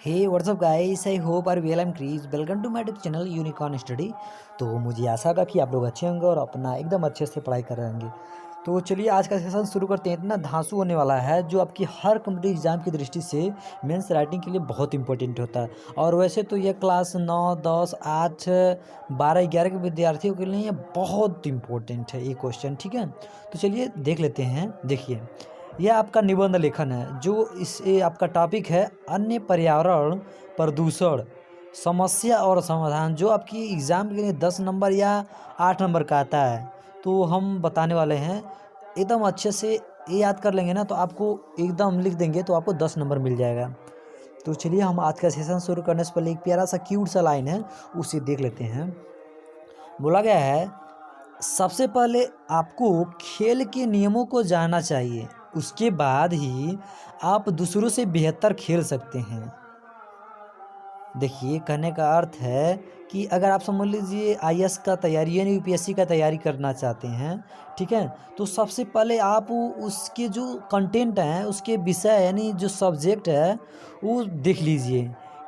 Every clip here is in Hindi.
Hey what's up guys, I hope are well and crease welcome to my YouTube channel Unicorn Study. तो मुझे आशा था कि आप लोग अच्छे होंगे और अपना एकदम अच्छे से पढ़ाई कर रहे होंगे। तो चलिए आज का सेशन शुरू करते हैं। इतना धांसू होने वाला है जो आपकी हर कॉम्पिटिटिव एग्जाम की दृष्टि से मेंस राइटिंग के लिए बहुत इंपॉर्टेंट होता है। और वैसे तो यह क्लास 9, 10, 8, 12, 11 के विद्यार्थियों के लिए ये बहुत इंपॉर्टेंट है ये क्वेश्चन। ठीक है, तो चलिए देख लेते हैं। देखिए, यह आपका निबंध लेखन है जो इस आपका टॉपिक है अन्य पर्यावरण प्रदूषण समस्या और समाधान, जो आपकी एग्ज़ाम के लिए 10 नंबर या 8 नंबर का आता है। तो हम बताने वाले हैं एकदम अच्छे से। ये याद कर लेंगे ना तो आपको एकदम लिख देंगे तो आपको 10 नंबर मिल जाएगा। तो चलिए हम आज का सेशन शुरू करने से पहले एक प्यारा सा क्यूट सा लाइन है उसे देख लेते हैं। बोला गया है, सबसे पहले आपको खेल के नियमों को जानना चाहिए, उसके बाद ही आप दूसरों से बेहतर खेल सकते हैं। देखिए, कहने का अर्थ है कि अगर आप समझ लीजिए आईएएस का तैयारी यानी यूपीएससी का तैयारी करना चाहते हैं, ठीक है, तो सबसे पहले आप उसके जो कंटेंट हैं, उसके विषय यानी जो सब्जेक्ट है वो देख लीजिए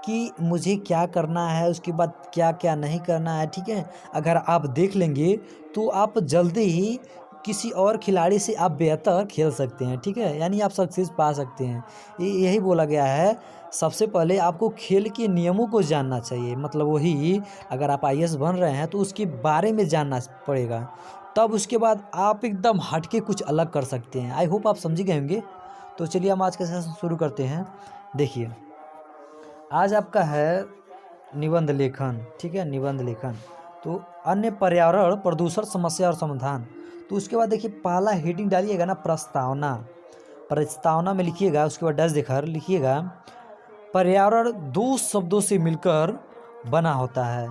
कि मुझे क्या करना है, उसके बाद क्या क्या नहीं करना है। ठीक है, अगर आप देख लेंगे तो आप जल्दी ही किसी और खिलाड़ी से आप बेहतर खेल सकते हैं। ठीक है, यानी आप सक्सेस पा सकते हैं। यही बोला गया है, सबसे पहले आपको खेल के नियमों को जानना चाहिए। मतलब वही, अगर आप आईएएस बन रहे हैं तो उसके बारे में जानना पड़ेगा, तब उसके बाद आप एकदम हटके कुछ अलग कर सकते हैं। आई होप आप समझ गए होंगे। तो चलिए हम आज का सेशन शुरू करते हैं। देखिए, आज आपका है निबंध लेखन। ठीक है, निबंध लेखन। तो अन्य पर्यावरण प्रदूषण समस्या और समाधान। तो उसके बाद देखिए, पहला हेडिंग डालिएगा ना, प्रस्तावना। प्रस्तावना में लिखिएगा, उसके बाद डैश देकर लिखिएगा, पर्यावरण दो शब्दों से मिलकर बना होता है।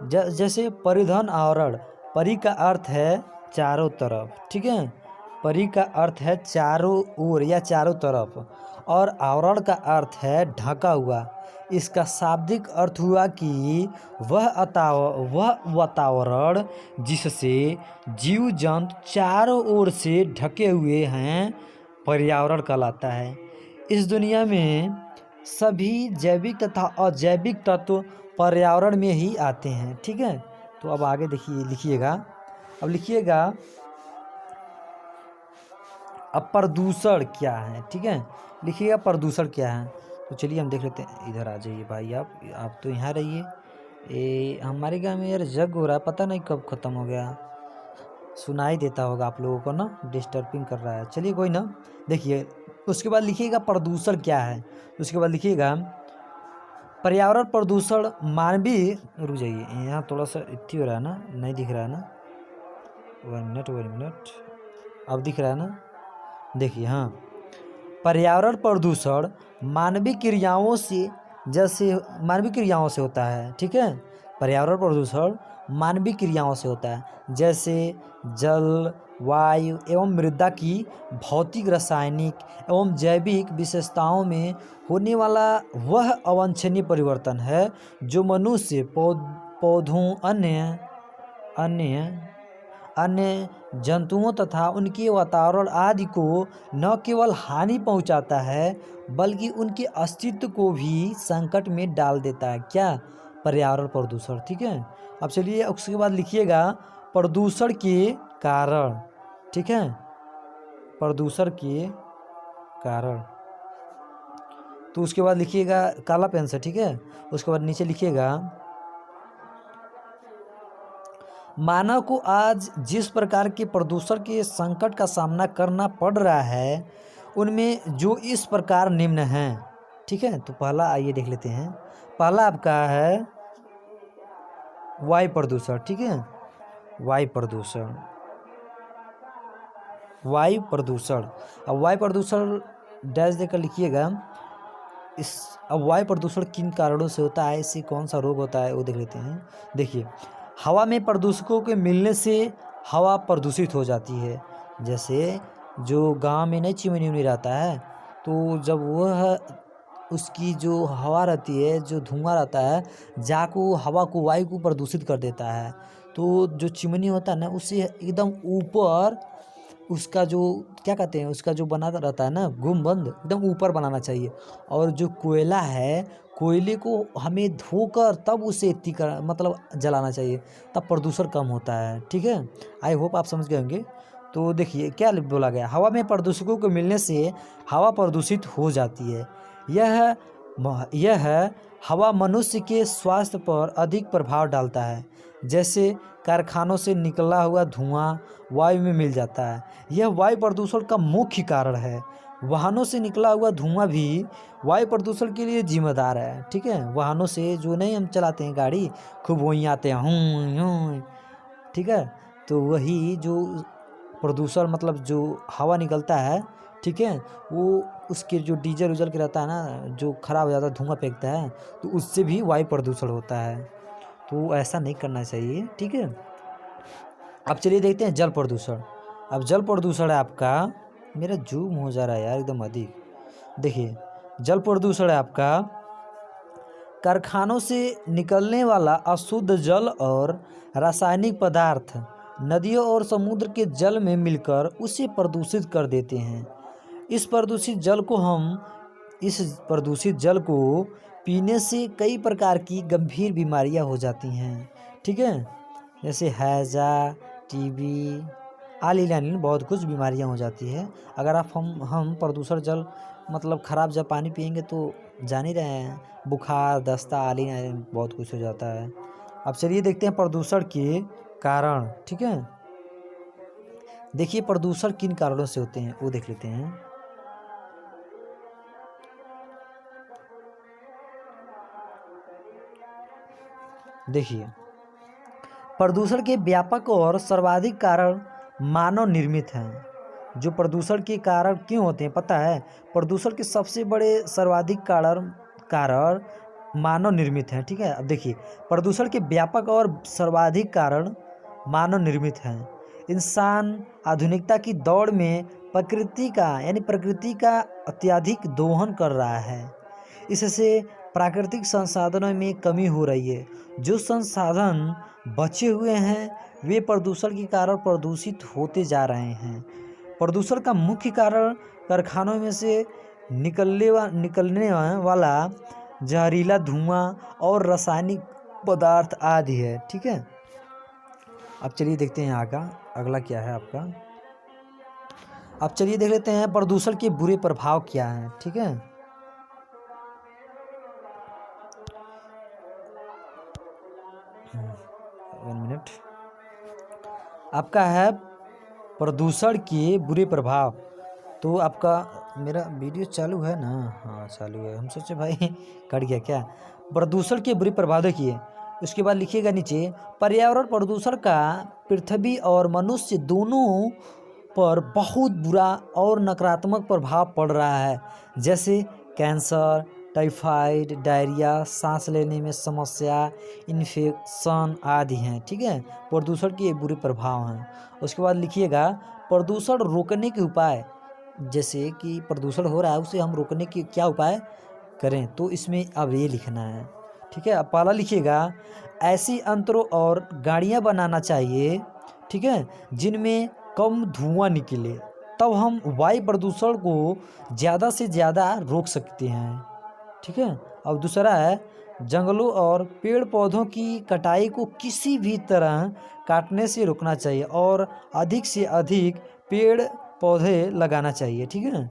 जैसे परिधन आवरण, परि का अर्थ है चारों तरफ। ठीक है, परि का अर्थ है चारों ओर या चारों तरफ, और आवरण का अर्थ है ढका हुआ। इसका शाब्दिक अर्थ हुआ कि वह वातावरण जिससे जीव जंतु चारों ओर से ढके हुए हैं पर्यावरण कहलाता है। इस दुनिया में सभी जैविक तथा अजैविक तत्व पर्यावरण में ही आते हैं। ठीक है, तो अब आगे देखिए, लिखिएगा। अब लिखिएगा, अब प्रदूषण क्या है। ठीक है, लिखिएगा प्रदूषण क्या है। तो चलिए हम देख लेते हैं। इधर आ जाइए भाई, आप तो यहाँ रहिए। हमारे गाँव में यार जग हो रहा है, पता नहीं कब ख़त्म हो गया। सुनाई देता होगा आप लोगों को ना, डिस्टर्बिंग कर रहा है। चलिए कोई ना। देखिए, उसके बाद लिखिएगा प्रदूषण क्या है। उसके बाद लिखिएगा, पर्यावरण प्रदूषण मानवीय। रुक जाइए, यहाँ थोड़ा सा इतनी हो रहा है ना, नहीं दिख रहा है ना। 1 मिनट, अब दिख रहा है ना। देखिए, हाँ, पर्यावरण प्रदूषण मानवीय क्रियाओं से मानवीय क्रियाओं से होता है। ठीक है, पर्यावरण प्रदूषण मानवीय क्रियाओं से होता है, जैसे जल, वायु एवं मृदा की भौतिक, रासायनिक एवं जैविक विशेषताओं में होने वाला वह अवांछनीय परिवर्तन है जो मनुष्य, पौधों, अन्य अन्य जंतुओं तथा उनके वातावरण आदि को न केवल हानि पहुंचाता है बल्कि उनके अस्तित्व को भी संकट में डाल देता है। क्या? पर्यावरण प्रदूषण। ठीक है, अब चलिए उसके बाद लिखिएगा प्रदूषण के कारण। ठीक है, प्रदूषण के कारण। तो उसके बाद लिखिएगा काला पेन से। ठीक है, उसके बाद नीचे लिखिएगा, मानव को आज जिस प्रकार के प्रदूषण के संकट का सामना करना पड़ रहा है उनमें जो इस प्रकार निम्न हैं। ठीक है, तो पहला आइए देख लेते हैं। पहला आपका है वायु प्रदूषण। ठीक है, वायु प्रदूषण। वायु प्रदूषण, अब वायु प्रदूषण डैश देकर लिखिएगा। अब वायु प्रदूषण किन कारणों से होता है, इससे कौन सा रोग होता है वो देख लेते हैं। देखिए, हवा में प्रदूषकों के मिलने से हवा प्रदूषित हो जाती है। जैसे जो गांव में नहीं चिमनी उमनी रहता है, तो जब वह उसकी जो हवा रहती है, जो धुआं रहता है, जाको हवा को, वायु को प्रदूषित कर देता है। तो जो चिमनी होता है ना, उससे एकदम ऊपर उसका जो क्या कहते हैं, उसका जो बना रहता है ना गुंबद, एकदम ऊपर बनाना चाहिए। और जो कोयला है, कोयले को हमें धोकर तब उसे इत्ती कर मतलब जलाना चाहिए, तब प्रदूषण कम होता है। ठीक है, आई होप आप समझ गए होंगे। तो देखिए क्या बोला गया, हवा में प्रदूषकों को मिलने से हवा प्रदूषित हो जाती है। यह हवा मनुष्य के स्वास्थ्य पर अधिक प्रभाव डालता है। जैसे कारखानों से निकला हुआ धुआं वायु में मिल जाता है, यह वायु प्रदूषण का मुख्य कारण है। वाहनों से निकला हुआ धुआं भी वायु प्रदूषण के लिए जिम्मेदार है। ठीक है, वाहनों से जो नहीं हम चलाते हैं गाड़ी, खूब वहीं आते हैं हूँ हूँ, ठीक है, तो वही जो प्रदूषण मतलब जो हवा निकलता है, ठीक है, वो उसके जो डीजल उजल के रहता है ना, जो खराब हो जाता है, धुआं फेंकता है, तो उससे भी वायु प्रदूषण होता है। तो ऐसा नहीं करना चाहिए। ठीक है, अब चलिए देखते हैं जल प्रदूषण। अब जल प्रदूषण है आपका, मेरा जूम हो जा रहा है यार एकदम अधिक। देखिए जल प्रदूषण है आपका कारखानों से निकलने वाला अशुद्ध जल और रासायनिक पदार्थ नदियों और समुद्र के जल में मिलकर उसे प्रदूषित कर देते हैं। इस प्रदूषित जल को पीने से कई प्रकार की गंभीर बीमारियां हो जाती हैं। ठीक है, जैसे हैजा, टीबी, आलिलाइन बहुत कुछ बीमारियां हो जाती है अगर हम प्रदूषण जल मतलब ख़राब जब पानी पियेंगे तो जान ही रहे हैं, बुखार, दस्ता, आलिलाइन बहुत कुछ हो जाता है। अब चलिए देखते हैं प्रदूषण के कारण। ठीक है, देखिए प्रदूषण किन कारणों से होते हैं वो देख लेते हैं। देखिए प्रदूषण के व्यापक और सर्वाधिक कारण मानव निर्मित हैं। जो प्रदूषण के कारण क्यों होते हैं पता है, प्रदूषण के सबसे बड़े सर्वाधिक कारण मानव निर्मित हैं। ठीक है, अब देखिए प्रदूषण के व्यापक और सर्वाधिक कारण मानव निर्मित हैं। इंसान आधुनिकता की दौड़ में प्रकृति का अत्यधिक दोहन कर रहा है। इससे प्राकृतिक संसाधनों में कमी हो रही है। जो संसाधन बचे हुए हैं वे प्रदूषण के कारण प्रदूषित होते जा रहे हैं। प्रदूषण का मुख्य कारण कारखानों में से निकलने वाला जहरीला धुआं और रासायनिक पदार्थ आदि है। ठीक है, अब चलिए देखते हैं अगला क्या है आपका। अब चलिए देख लेते हैं प्रदूषण के बुरे प्रभाव क्या हैं। ठीक है, वन मिनट, आपका है प्रदूषण के बुरे प्रभाव। तो आपका मेरा वीडियो चालू है ना, हाँ चालू है, हम सोचे भाई कट गया क्या। प्रदूषण के बुरे प्रभाव देखिए, उसके बाद लिखिएगा नीचे, पर्यावरण प्रदूषण का पृथ्वी और मनुष्य दोनों पर बहुत बुरा और नकारात्मक प्रभाव पड़ रहा है। जैसे कैंसर, टाइफाइड, डायरिया, सांस लेने में समस्या, इन्फेक्शन आदि हैं। ठीक है, प्रदूषण के बुरे प्रभाव हैं। उसके बाद लिखिएगा प्रदूषण रोकने के उपाय। जैसे कि प्रदूषण हो रहा है उसे हम रोकने के क्या उपाय करें, तो इसमें अब ये लिखना है। ठीक है, अब पहला लिखिएगा ऐसी यंत्रों और गाड़ियाँ बनाना चाहिए, ठीक है, जिनमें कम धुआं निकले, तब हम वायु प्रदूषण को ज़्यादा से ज़्यादा रोक सकते हैं। ठीक है, अब दूसरा है जंगलों और पेड़ पौधों की कटाई को किसी भी तरह काटने से रोकना चाहिए और अधिक से अधिक पेड़ पौधे लगाना चाहिए। ठीक है,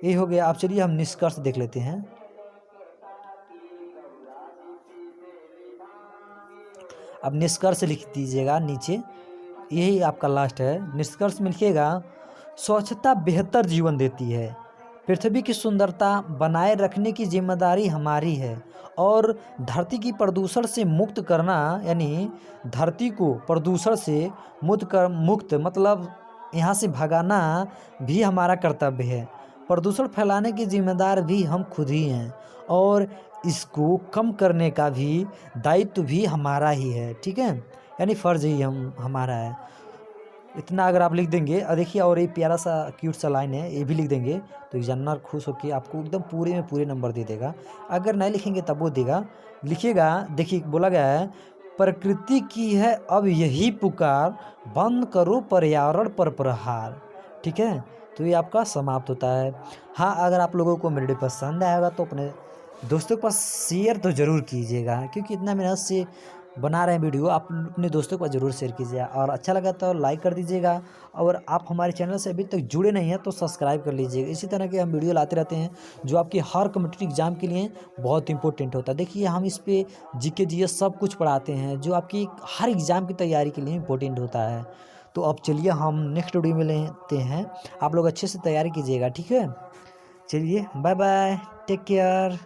ये हो गया। अब चलिए हम निष्कर्ष देख लेते हैं। अब निष्कर्ष लिख दीजिएगा नीचे, यही आपका लास्ट है। निष्कर्ष में लिखिएगा स्वच्छता बेहतर जीवन देती है, पृथ्वी की सुंदरता बनाए रखने की जिम्मेदारी हमारी है और धरती की प्रदूषण से मुक्त करना यानी धरती को प्रदूषण से मुक्त मतलब यहाँ से भगाना भी हमारा कर्तव्य है। प्रदूषण फैलाने की जिम्मेदार भी हम खुद ही हैं और इसको कम करने का भी दायित्व भी हमारा ही है। ठीक है, यानी फ़र्ज़ ही हमारा है। इतना अगर आप लिख देंगे, और देखिए और ये प्यारा सा क्यूट सा लाइन है, ये भी लिख देंगे तो एग्जामिनर खुश होकर आपको एकदम पूरे में पूरे नंबर दे देगा। अगर नहीं लिखेंगे तब वो देगा। लिखिएगा, देखिए बोला गया है प्रकृति की है अब यही पुकार, बंद करो पर्यावरण पर प्रहार। ठीक है, तो ये आपका समाप्त होता है। हाँ, अगर आप लोगों को मेरे वीडियो पसंद आएगा तो अपने दोस्तों के पास शेयर तो ज़रूर कीजिएगा, क्योंकि इतना मेहनत से बना रहे हैं वीडियो, आप अपने दोस्तों के पास ज़रूर शेयर कीजिएगा और अच्छा लगा तो लाइक कर दीजिएगा। और आप हमारे चैनल से अभी तक जुड़े नहीं हैं तो सब्सक्राइब कर लीजिएगा। इसी तरह के हम वीडियो लाते रहते हैं जो आपकी हर कॉम्पिटिटिव एग्ज़ाम के लिए बहुत इंपॉर्टेंट होता है। देखिए हम इस पे जीके जीएस सब कुछ पढ़ाते हैं जो आपकी हर एग्ज़ाम की तैयारी के लिए इंपॉर्टेंट होता है। तो अब चलिए हम नेक्स्ट वीडियो में लेते हैं, आप लोग अच्छे से तैयारी कीजिएगा, ठीक है? चलिए बाय बाय, टेक केयर।